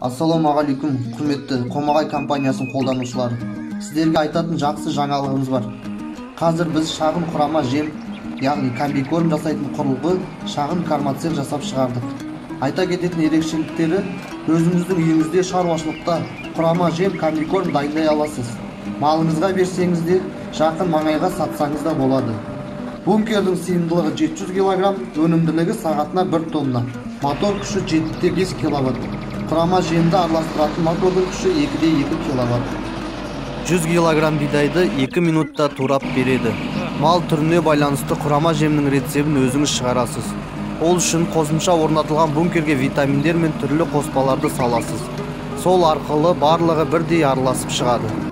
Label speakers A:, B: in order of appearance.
A: Ассалаумағалейкум, құрметті Қомағай компаниясының қолданушылары. Сіздерге айтатын жақсы жаңалығымыз бар. Қазір біз шағын құрама жем, яғни комбикорм жасайтын құрылғы шағын кармацех жасап шығардық. Айта кететін ерекшеліктері, өзіңіздің үйіңізде шаруашылықта құрама жем, комбикорм дайындай аласыз. Малыңызға берсеңіз де, жақын маңайға сатсаңыз да болады. Бункердің сыйымдылығы 700 кг, өнімділігі сағатына 1 тонна. Мотор күші 7,5 кВт. Құрама жемді араластыратын мотордың күші 2,2 кВт.
B: 100 кг бидайды 2 минутта турап береді. Мал түріне байланысты құрама жемнің рецебін өзіңіз шығарасыз. Ол үшін қосымша орнатылған бункерге витаминдер мен түрлі қоспаларды саласыз. Сол арқылы барлығы бірдей араласып шығады.